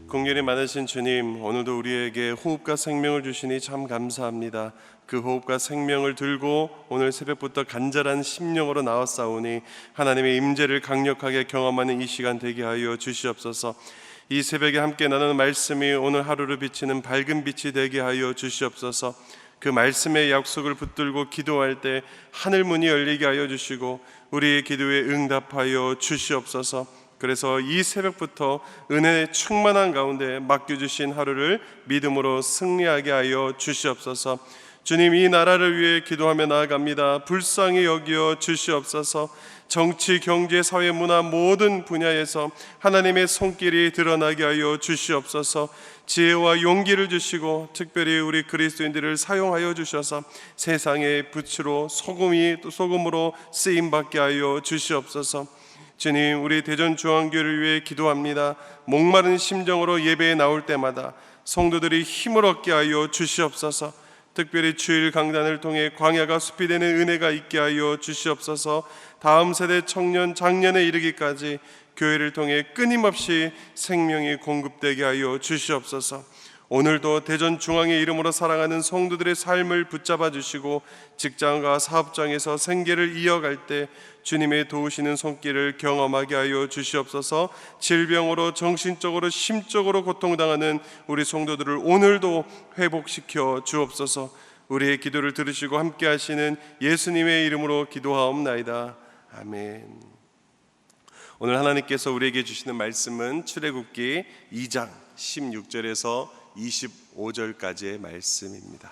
긍휼이 많으신 주님, 오늘도 우리에게 호흡과 생명을 주시니 참 감사합니다. 그 호흡과 생명을 들고 오늘 새벽부터 간절한 심령으로 나왔사오니 하나님의 임재를 강력하게 경험하는 이 시간 되게 하여 주시옵소서. 이 새벽에 함께 나누는 말씀이 오늘 하루를 비치는 밝은 빛이 되게 하여 주시옵소서. 그 말씀의 약속을 붙들고 기도할 때 하늘 문이 열리게 하여 주시고 우리의 기도에 응답하여 주시옵소서. 그래서 이 새벽부터 은혜의 충만한 가운데 맡겨주신 하루를 믿음으로 승리하게 하여 주시옵소서. 주님, 이 나라를 위해 기도하며 나아갑니다. 불쌍히 여기어 주시옵소서. 정치, 경제, 사회, 문화 모든 분야에서 하나님의 손길이 드러나게 하여 주시옵소서. 지혜와 용기를 주시고 특별히 우리 그리스도인들을 사용하여 주셔서 세상의 빛으로 소금으로 쓰임받게 하여 주시옵소서. 주님, 우리 대전중앙교회를 위해 기도합니다. 목마른 심정으로 예배에 나올 때마다 성도들이 힘을 얻게 하여 주시옵소서. 특별히 주일 강단을 통해 광야가 숲이 되는 은혜가 있게 하여 주시옵소서. 다음 세대 청년 장년에 이르기까지 교회를 통해 끊임없이 생명이 공급되게 하여 주시옵소서. 오늘도 대전중앙의 이름으로 사랑하는 성도들의 삶을 붙잡아 주시고 직장과 사업장에서 생계를 이어갈 때 주님의 도우시는 손길을 경험하게 하여 주시옵소서. 질병으로 정신적으로 심적으로 고통당하는 우리 성도들을 오늘도 회복시켜 주옵소서. 우리의 기도를 들으시고 함께 하시는 예수님의 이름으로 기도하옵나이다. 아멘. 오늘 하나님께서 우리에게 주시는 말씀은 출애굽기 2장 16절에서 25절까지의 말씀입니다.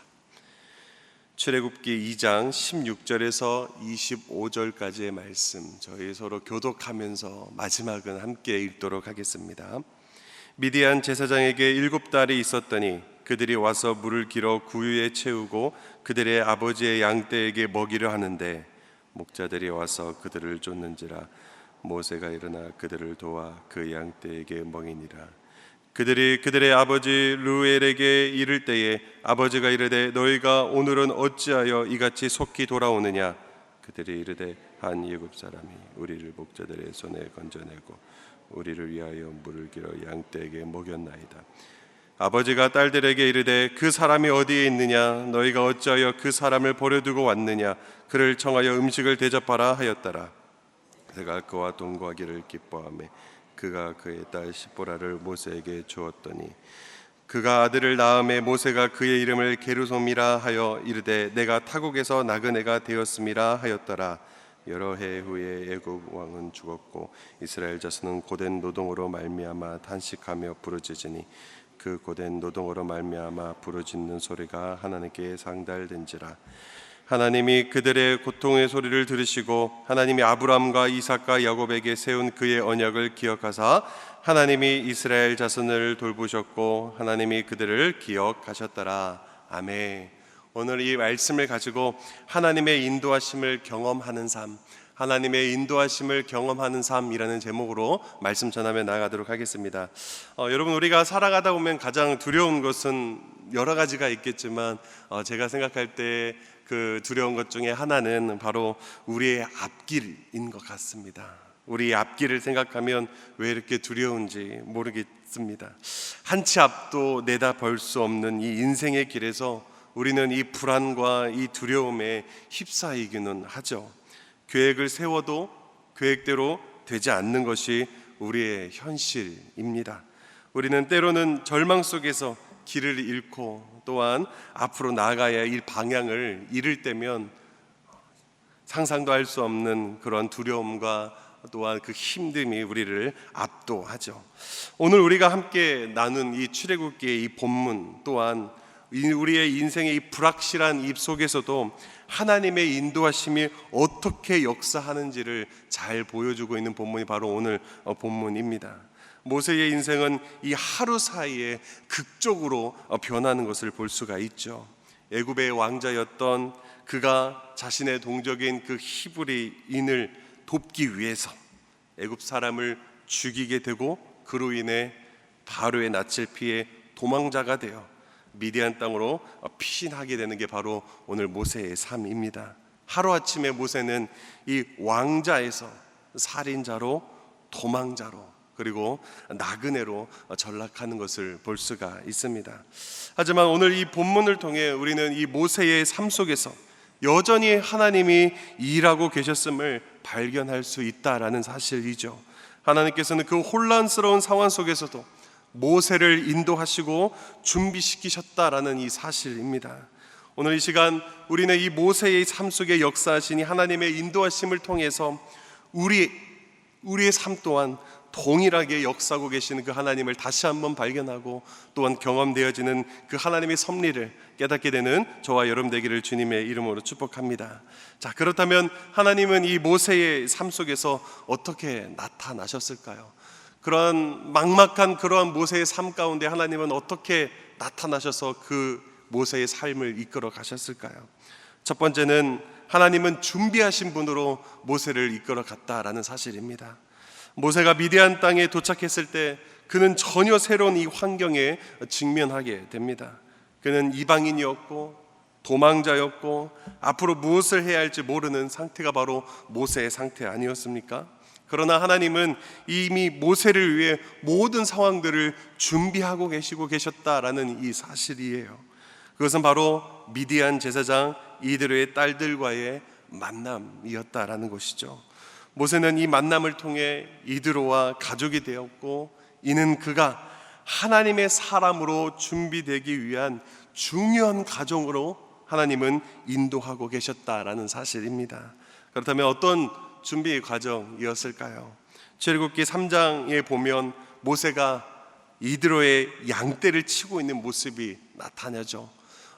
출애굽기 2장 16절에서 25절까지의 말씀, 저희 서로 교독하면서 마지막은 함께 읽도록 하겠습니다. 미디안 제사장에게 7달이 있었더니 그들이 와서 물을 길어 구유에 채우고 그들의 아버지의 양떼에게 먹이려 하는데 목자들이 와서 그들을 쫓는지라 모세가 일어나 그들을 도와 그 양떼에게 먹이니라. 그들이 그들의 아버지 루엘에게 이를 때에 아버지가 이르되 너희가 오늘은 어찌하여 이같이 속히 돌아오느냐. 그들이 이르되 한 예굽 사람이 우리를 목자들의 손에 건져내고 우리를 위하여 물을 길어 양떼에게 먹였나이다. 아버지가 딸들에게 이르되 그 사람이 어디에 있느냐. 너희가 어찌하여 그 사람을 버려두고 왔느냐. 그를 청하여 음식을 대접하라 하였더라. 그가 그와 동거하기를 기뻐하며 그가 그의 딸 시보라를 모세에게 주었더니 그가 아들을 낳음에 모세가 그의 이름을 게르솜이라 하여 이르되 내가 타국에서 나그네가 되었음이라 하였더라. 여러 해 후에 애굽 왕은 죽었고 이스라엘 자손은 고된 노동으로 말미암아 탄식하며 부르짖으니 그 고된 노동으로 말미암아 부르짖는 소리가 하나님께 상달된지라. 하나님이 그들의 고통의 소리를 들으시고 하나님이 아브라함과 이삭과 야곱에게 세운 그의 언약을 기억하사 하나님이 이스라엘 자손을 돌보셨고 하나님이 그들을 기억하셨더라. 아멘. 오늘 이 말씀을 가지고 하나님의 인도하심을 경험하는 삶, 하나님의 인도하심을 경험하는 삶이라는 제목으로 말씀 전하며 나아가도록 하겠습니다. 여러분, 우리가 살아가다 보면 가장 두려운 것은 여러 가지가 있겠지만 제가 생각할 때 그 두려운 것 중에 하나는 바로 우리의 앞길인 것 같습니다. 우리 앞길을 생각하면 왜 이렇게 두려운지 모르겠습니다. 한치 앞도 내다볼 수 없는 이 인생의 길에서 우리는 이 불안과 이 두려움에 휩싸이기는 하죠. 계획을 세워도 계획대로 되지 않는 것이 우리의 현실입니다. 우리는 때로는 절망 속에서 길을 잃고 또한 앞으로 나아가야 할 방향을 잃을 때면 상상도 할 수 없는 그런 두려움과 또한 그 힘듦이 우리를 압도하죠. 오늘 우리가 함께 나눈 이 출애굽기의 이 본문 또한 우리의 인생의 이 불확실한 입 속에서도 하나님의 인도하심이 어떻게 역사하는지를 잘 보여주고 있는 본문이 바로 오늘 본문입니다. 모세의 인생은 이 하루 사이에 극적으로 변하는 것을 볼 수가 있죠. 애굽의 왕자였던 그가 자신의 동족인 그 히브리인을 돕기 위해서 애굽 사람을 죽이게 되고 그로 인해 바로의 낯을 피해 도망자가 되어 미디안 땅으로 피신하게 되는 게 바로 오늘 모세의 삶입니다. 하루아침에 모세는 이 왕자에서 살인자로 도망자로 그리고 나그네로 전락하는 것을 볼 수가 있습니다. 하지만 오늘 이 본문을 통해 우리는 이 모세의 삶 속에서 여전히 하나님이 일하고 계셨음을 발견할 수 있다라는 사실이죠. 하나님께서는 그 혼란스러운 상황 속에서도 모세를 인도하시고 준비시키셨다라는 이 사실입니다. 오늘 이 시간 우리는 이 모세의 삶 속에 역사하시니 하나님의 인도하심을 통해서 우리의 삶 또한 동일하게 역사하고 계시는 그 하나님을 다시 한번 발견하고 또한 경험되어지는 그 하나님의 섭리를 깨닫게 되는 저와 여러분 되기를 주님의 이름으로 축복합니다. 자, 그렇다면 하나님은 이 모세의 삶 속에서 어떻게 나타나셨을까요? 그런 막막한 그러한 모세의 삶 가운데 하나님은 어떻게 나타나셔서 그 모세의 삶을 이끌어 가셨을까요? 첫 번째는 하나님은 준비하신 분으로 모세를 이끌어 갔다라는 사실입니다. 모세가 미디안 땅에 도착했을 때 그는 전혀 새로운 이 환경에 직면하게 됩니다. 그는 이방인이었고 도망자였고 앞으로 무엇을 해야 할지 모르는 상태가 바로 모세의 상태 아니었습니까? 그러나 하나님은 이미 모세를 위해 모든 상황들을 준비하고 계셨다라는 이 사실이에요. 그것은 바로 미디안 제사장 이드로의 딸들과의 만남이었다라는 것이죠. 모세는 이 만남을 통해 이드로와 가족이 되었고, 이는 그가 하나님의 사람으로 준비되기 위한 중요한 과정으로 하나님은 인도하고 계셨다라는 사실입니다. 그렇다면 어떤 준비 과정이었을까요? 출애굽기 3장에 보면 모세가 이드로의 양떼를 치고 있는 모습이 나타나죠.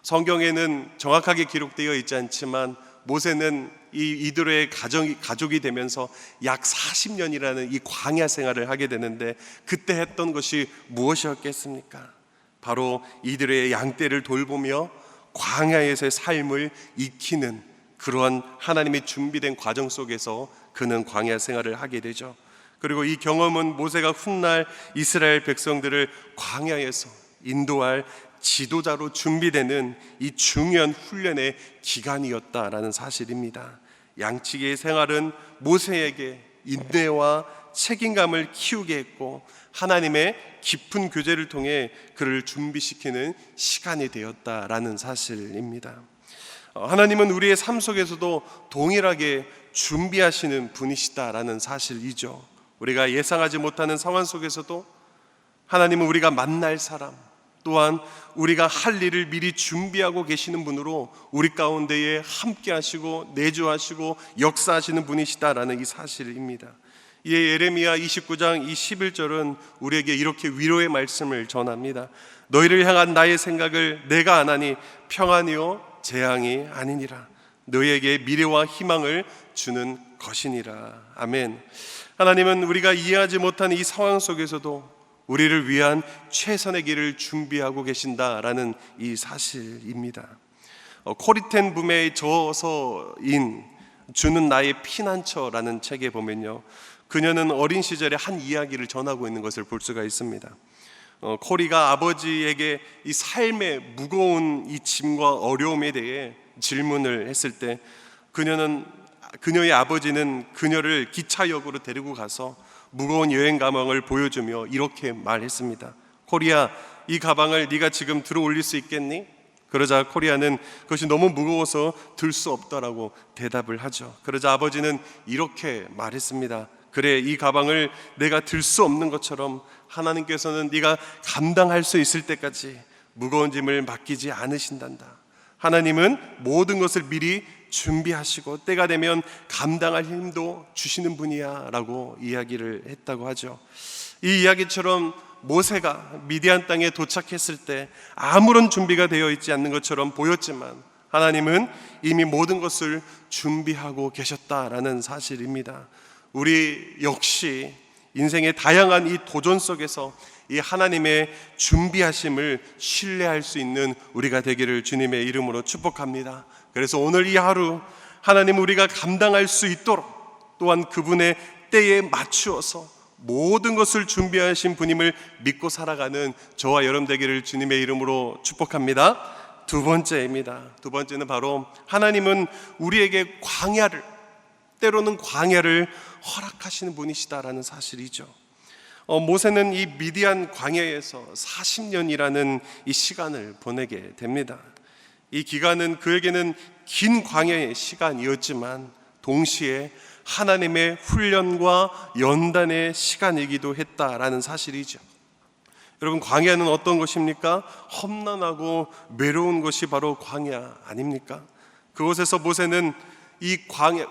성경에는 정확하게 기록되어 있지 않지만 모세는 이 이드로의 가족이 되면서 약 40년이라는 이 광야 생활을 하게 되는데, 그때 했던 것이 무엇이었겠습니까? 바로 이드로의 양떼를 돌보며 광야에서의 삶을 익히는 그러한 하나님의 준비된 과정 속에서 그는 광야 생활을 하게 되죠. 그리고 이 경험은 모세가 훗날 이스라엘 백성들을 광야에서 인도할 지도자로 준비되는 이 중요한 훈련의 기간이었다라는 사실입니다. 양치기의 생활은 모세에게 인내와 책임감을 키우게 했고, 하나님의 깊은 교제를 통해 그를 준비시키는 시간이 되었다라는 사실입니다. 하나님은 우리의 삶 속에서도 동일하게 준비하시는 분이시다라는 사실이죠. 우리가 예상하지 못하는 상황 속에서도 하나님은 우리가 만날 사람, 또한 우리가 할 일을 미리 준비하고 계시는 분으로 우리 가운데에 함께 하시고 내주하시고 역사하시는 분이시다라는 이 사실입니다. 이에 예레미야 29장 21절은 우리에게 이렇게 위로의 말씀을 전합니다. 너희를 향한 나의 생각을 내가 아나니 평안이요 재앙이 아니니라. 너희에게 미래와 희망을 주는 것이니라. 아멘. 하나님은 우리가 이해하지 못한 이 상황 속에서도 우리를 위한 최선의 길을 준비하고 계신다라는 이 사실입니다. 코리텐 붐의 저서인 주는 나의 피난처라는 책에 보면요, 그녀는 어린 시절에 한 이야기를 전하고 있는 것을 볼 수가 있습니다. 코리가 아버지에게 이 삶의 무거운 이 짐과 어려움에 대해 질문을 했을 때 그녀의 아버지는 그녀를 기차역으로 데리고 가서 무거운 여행 가방을 보여주며 이렇게 말했습니다. 코리야, 이 가방을 네가 지금 들어 올릴 수 있겠니? 그러자 코리아는 그것이 너무 무거워서 들 수 없다라고 대답을 하죠. 그러자 아버지는 이렇게 말했습니다. 그래, 이 가방을 내가 들 수 없는 것처럼 하나님께서는 네가 감당할 수 있을 때까지 무거운 짐을 맡기지 않으신단다. 하나님은 모든 것을 미리 준비하시고 때가 되면 감당할 힘도 주시는 분이야 라고 이야기를 했다고 하죠. 이 이야기처럼 모세가 미디안 땅에 도착했을 때 아무런 준비가 되어 있지 않는 것처럼 보였지만 하나님은 이미 모든 것을 준비하고 계셨다라는 사실입니다. 우리 역시 인생의 다양한 이 도전 속에서 이 하나님의 준비하심을 신뢰할 수 있는 우리가 되기를 주님의 이름으로 축복합니다. 그래서 오늘 이 하루 하나님 우리가 감당할 수 있도록 또한 그분의 때에 맞추어서 모든 것을 준비하신 분임을 믿고 살아가는 저와 여러분 되기를 주님의 이름으로 축복합니다. 두 번째입니다. 두 번째는 바로 하나님은 우리에게 때로는 광야를 허락하시는 분이시다라는 사실이죠. 모세는 이 미디안 광야에서 40년이라는 이 시간을 보내게 됩니다. 이 기간은 그에게는 긴 광야의 시간이었지만 동시에 하나님의 훈련과 연단의 시간이기도 했다라는 사실이죠. 여러분, 광야는 어떤 것입니까? 험난하고 외로운 것이 바로 광야 아닙니까? 그곳에서 모세는 이 광야,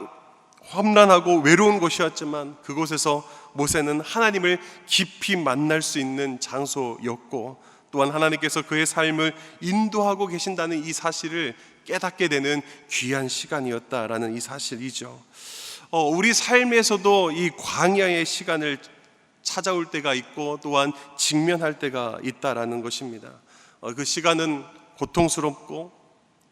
험난하고 외로운 곳이었지만 그곳에서 모세는 하나님을 깊이 만날 수 있는 장소였고, 또한 하나님께서 그의 삶을 인도하고 계신다는 이 사실을 깨닫게 되는 귀한 시간이었다라는 이 사실이죠. 우리 삶에서도 이 광야의 시간을 찾아올 때가 있고 또한 직면할 때가 있다라는 것입니다. 그 시간은 고통스럽고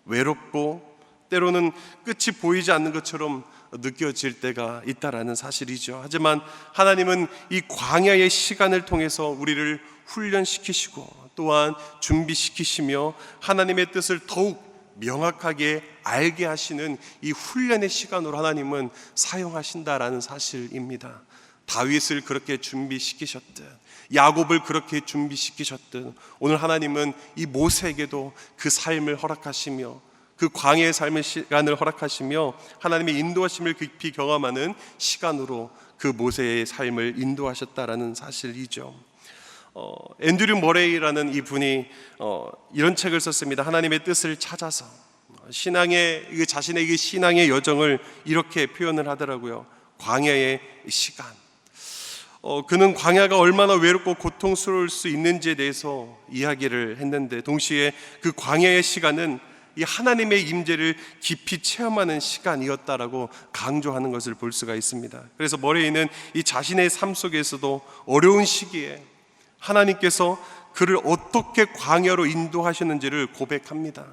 외롭고 때로는 끝이 보이지 않는 것처럼 느껴질 때가 있다라는 사실이죠. 하지만 하나님은 이 광야의 시간을 통해서 우리를 훈련시키시고 또한 준비시키시며 하나님의 뜻을 더욱 명확하게 알게 하시는 이 훈련의 시간으로 하나님은 사용하신다라는 사실입니다. 다윗을 그렇게 준비시키셨듯, 야곱을 그렇게 준비시키셨듯, 오늘 하나님은 이 모세에게도 그 삶을 허락하시며 그 광야의 삶의 시간을 허락하시며 하나님의 인도하심을 깊이 경험하는 시간으로 그 모세의 삶을 인도하셨다라는 사실이죠. 앤드류 머레이라는 이분이 이런 책을 썼습니다. 하나님의 뜻을 찾아서. 신앙의 자신의 신앙의 여정을 이렇게 표현을 하더라고요. 광야의 시간. 그는 광야가 얼마나 외롭고 고통스러울 수 있는지에 대해서 이야기를 했는데, 동시에 그 광야의 시간은 이 하나님의 임재를 깊이 체험하는 시간이었다라고 강조하는 것을 볼 수가 있습니다. 그래서 머레이는 이 자신의 삶 속에서도 어려운 시기에 하나님께서 그를 어떻게 광야로 인도하셨는지를 고백합니다.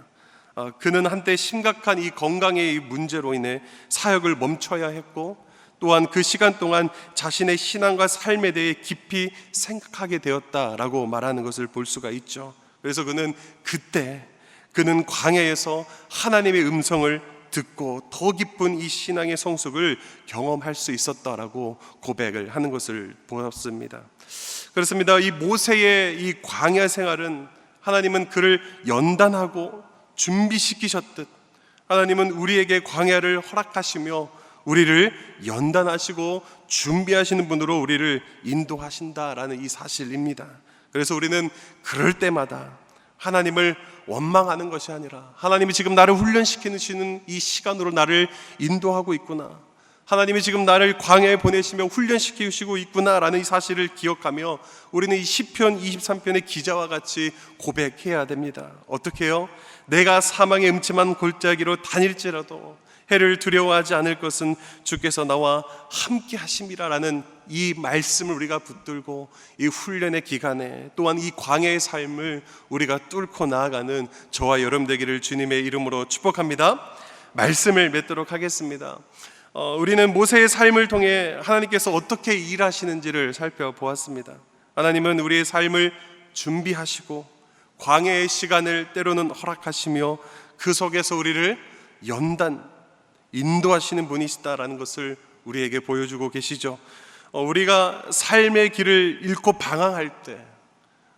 그는 한때 심각한 이 건강의 문제로 인해 사역을 멈춰야 했고, 또한 그 시간 동안 자신의 신앙과 삶에 대해 깊이 생각하게 되었다라고 말하는 것을 볼 수가 있죠. 그래서 그는 광야에서 하나님의 음성을 듣고 더 깊은 이 신앙의 성숙을 경험할 수 있었다라고 고백을 하는 것을 보았습니다. 그렇습니다. 이 모세의 이 광야 생활은 하나님은 그를 연단하고 준비시키셨듯 하나님은 우리에게 광야를 허락하시며 우리를 연단하시고 준비하시는 분으로 우리를 인도하신다라는 이 사실입니다. 그래서 우리는 그럴 때마다 하나님을 원망하는 것이 아니라 하나님이 지금 나를 훈련시키시는 이 시간으로 나를 인도하고 있구나, 하나님이 지금 나를 광야에 보내시며 훈련시키시고 있구나라는 이 사실을 기억하며 우리는 이 시편 23편의 기자와 같이 고백해야 됩니다. 어떻게 해요? 내가 사망의 음침한 골짜기로 다닐지라도 해를 두려워하지 않을 것은 주께서 나와 함께 하심이라라는 이 말씀을 우리가 붙들고 이 훈련의 기간에 또한 이 광야의 삶을 우리가 뚫고 나아가는 저와 여러분 되기를 주님의 이름으로 축복합니다. 말씀을 맺도록 하겠습니다. 우리는 모세의 삶을 통해 하나님께서 어떻게 일하시는지를 살펴보았습니다. 하나님은 우리의 삶을 준비하시고 광야의 시간을 때로는 허락하시며 그 속에서 우리를 인도하시는 분이시다라는 것을 우리에게 보여주고 계시죠. 우리가 삶의 길을 잃고 방황할 때,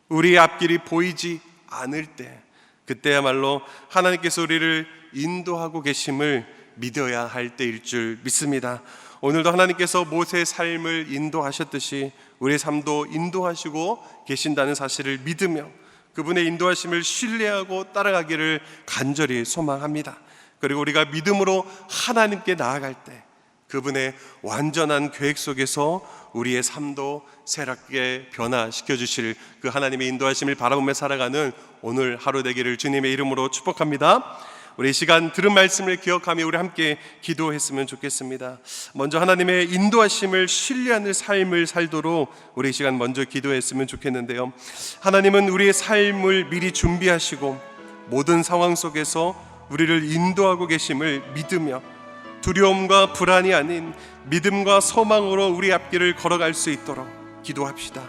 우리의 앞길이 보이지 않을 때, 그때야말로 하나님께서 우리를 인도하고 계심을 믿어야 할 때일 줄 믿습니다. 오늘도 하나님께서 모세의 삶을 인도하셨듯이 우리의 삶도 인도하시고 계신다는 사실을 믿으며 그분의 인도하심을 신뢰하고 따라가기를 간절히 소망합니다. 그리고 우리가 믿음으로 하나님께 나아갈 때 그분의 완전한 계획 속에서 우리의 삶도 새롭게 변화시켜 주실 그 하나님의 인도하심을 바라보며 살아가는 오늘 하루 되기를 주님의 이름으로 축복합니다. 우리 이 시간 들은 말씀을 기억하며 우리 함께 기도했으면 좋겠습니다. 먼저 하나님의 인도하심을 신뢰하는 삶을 살도록 우리 이 시간 먼저 기도했으면 좋겠는데요. 하나님은 우리의 삶을 미리 준비하시고 모든 상황 속에서 우리를 인도하고 계심을 믿으며 두려움과 불안이 아닌 믿음과 소망으로 우리 앞길을 걸어갈 수 있도록 기도합시다.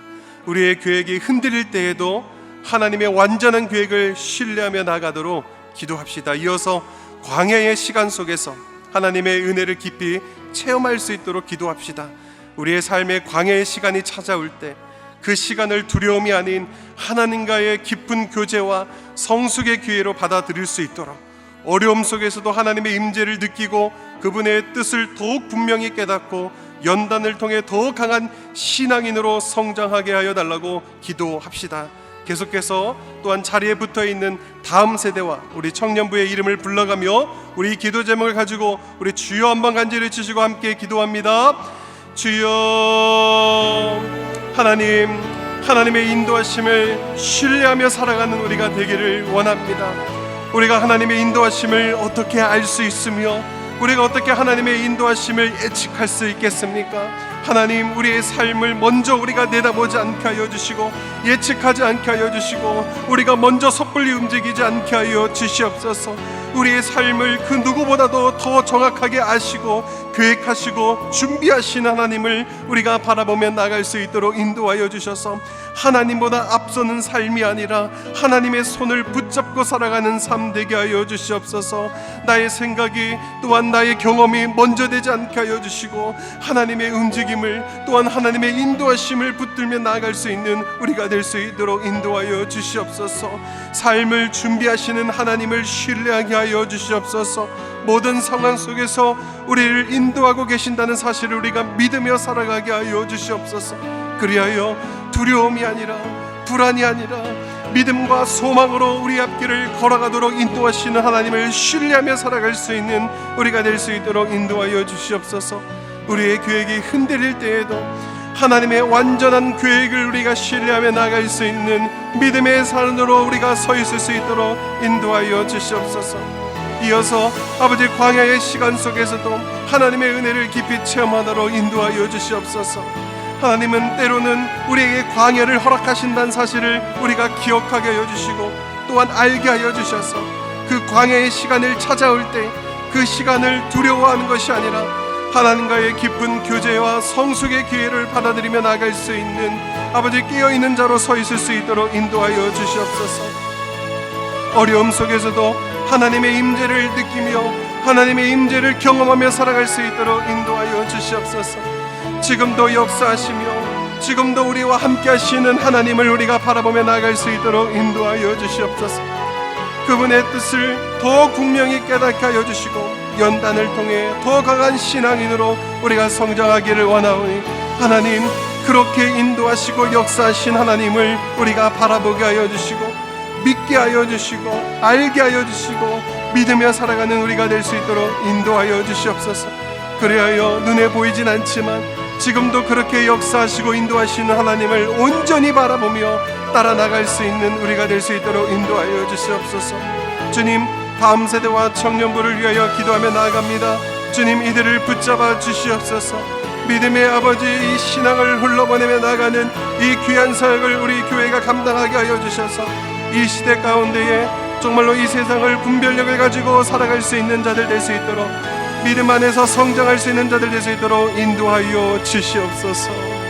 우리의 계획이 흔들릴 때에도 하나님의 완전한 계획을 신뢰하며 나가도록 기도합시다. 이어서 광야의 시간 속에서 하나님의 은혜를 깊이 체험할 수 있도록 기도합시다. 우리의 삶의 광야의 시간이 찾아올 때 그 시간을 두려움이 아닌 하나님과의 깊은 교제와 성숙의 기회로 받아들일 수 있도록, 어려움 속에서도 하나님의 임재를 느끼고 그분의 뜻을 더욱 분명히 깨닫고 연단을 통해 더욱 강한 신앙인으로 성장하게 하여 달라고 기도합시다. 계속해서 또한 자리에 붙어있는 다음 세대와 우리 청년부의 이름을 불러가며 우리 기도 제목을 가지고 우리 주여 한번 간절히 치시고 함께 기도합니다. 주여, 하나님의 인도하심을 신뢰하며 살아가는 우리가 되기를 원합니다. 우리가 하나님의 인도하심을 어떻게 알 수 있으며 우리가 어떻게 하나님의 인도하심을 예측할 수 있겠습니까? 하나님, 우리의 삶을 먼저 우리가 내다보지 않게 하여 주시고 예측하지 않게 하여 주시고 우리가 먼저 섣불리 움직이지 않게 하여 주시옵소서. 우리의 삶을 그 누구보다도 더 정확하게 아시고 계획하시고 준비하신 하나님을 우리가 바라보며 나갈 수 있도록 인도하여 주셔서 하나님보다 앞서는 삶이 아니라 하나님의 손을 붙잡고 살아가는 삶 되게 하여 주시옵소서. 나의 생각이 또한 나의 경험이 먼저 되지 않게 하여 주시고 하나님의 움직임을 또한 하나님의 인도하심을 붙들며 나아갈 수 있는 우리가 될 수 있도록 인도하여 주시옵소서. 삶을 준비하시는 하나님을 신뢰하게 하여 주시옵소서. 모든 상황 속에서 우리를 인도하고 계신다는 사실을 우리가 믿으며 살아가게 하여 주시옵소서. 그리하여 두려움이 아니라 불안이 아니라 믿음과 소망으로 우리 앞길을 걸어가도록 인도하시는 하나님을 신뢰하며 살아갈 수 있는 우리가 될 수 있도록 인도하여 주시옵소서. 우리의 계획이 흔들릴 때에도 하나님의 완전한 계획을 우리가 신뢰하며 나갈 수 있는 믿음의 산으로 우리가 서 있을 수 있도록 인도하여 주시옵소서. 이어서 아버지, 광야의 시간 속에서도 하나님의 은혜를 깊이 체험하도록 인도하여 주시옵소서. 하나님은 때로는 우리에게 광야를 허락하신다는 사실을 우리가 기억하게 하여 주시고 또한 알게 하여 주셔서 그 광야의 시간을 찾아올 때 그 시간을 두려워하는 것이 아니라 하나님과의 깊은 교제와 성숙의 기회를 받아들이며 나갈 수 있는 아버지, 깨어있는 자로 서 있을 수 있도록 인도하여 주시옵소서. 어려움 속에서도 하나님의 임재를 느끼며 하나님의 임재를 경험하며 살아갈 수 있도록 인도하여 주시옵소서. 지금도 역사하시며 지금도 우리와 함께 하시는 하나님을 우리가 바라보며 나아갈 수 있도록 인도하여 주시옵소서. 그분의 뜻을 더 분명히 깨닫게 하여 주시고 연단을 통해 더 강한 신앙인으로 우리가 성장하기를 원하오니 하나님, 그렇게 인도하시고 역사하신 하나님을 우리가 바라보게 하여 주시고 믿게 하여 주시고 알게 하여 주시고 믿으며 살아가는 우리가 될 수 있도록 인도하여 주시옵소서. 그리하여 눈에 보이진 않지만 지금도 그렇게 역사하시고 인도하시는 하나님을 온전히 바라보며 따라 나갈 수 있는 우리가 될 수 있도록 인도하여 주시옵소서. 주님, 다음 세대와 청년부를 위하여 기도하며 나아갑니다. 주님, 이들을 붙잡아 주시옵소서. 믿음의 아버지, 이 신앙을 흘러보내며 나가는 이 귀한 사역을 우리 교회가 감당하게 하여 주셔서 이 시대 가운데에 정말로 이 세상을 분별력을 가지고 살아갈 수 있는 자들 될 수 있도록, 믿음 안에서 성장할 수 있는 자들 될 수 있도록 인도하여 주시옵소서.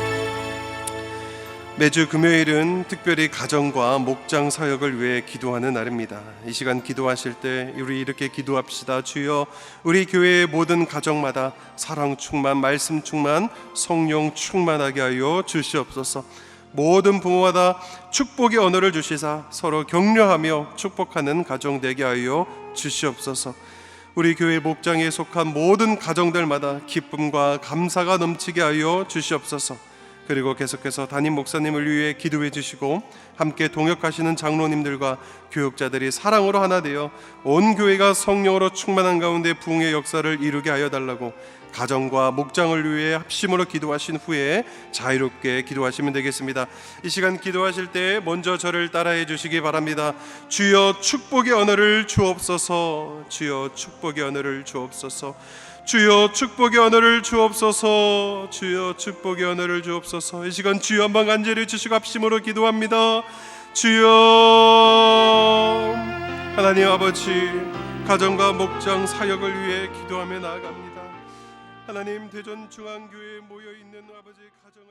매주 금요일은 특별히 가정과 목장 사역을 위해 기도하는 날입니다. 이 시간 기도하실 때 우리 이렇게 기도합시다. 주여, 우리 교회의 모든 가정마다 사랑 충만, 말씀 충만, 성령 충만하게 하여 주시옵소서. 모든 부모마다 축복의 언어를 주시사 서로 격려하며 축복하는 가정 되게 하여 주시옵소서. 우리 교회 목장에 속한 모든 가정들마다 기쁨과 감사가 넘치게 하여 주시옵소서. 그리고 계속해서 담임 목사님을 위해 기도해 주시고 함께 동역하시는 장로님들과 교육자들이 사랑으로 하나 되어 온 교회가 성령으로 충만한 가운데 부흥의 역사를 이루게 하여 달라고 가정과 목장을 위해 합심으로 기도하신 후에 자유롭게 기도하시면 되겠습니다. 이 시간 기도하실 때 먼저 저를 따라해 주시기 바랍니다. 주여, 축복의 언어를 주옵소서. 주여, 축복의 언어를 주옵소서. 주여, 축복의 언어를 주옵소서. 주여, 축복의 언어를 주옵소서. 이 시간 주여 한번 간절히 주시고 합심으로 기도합니다. 주여, 하나님 아버지, 가정과 목장 사역을 위해 기도하며 나아갑니다. 하나님, 대전 중앙교회에 모여있는 아버지 가정을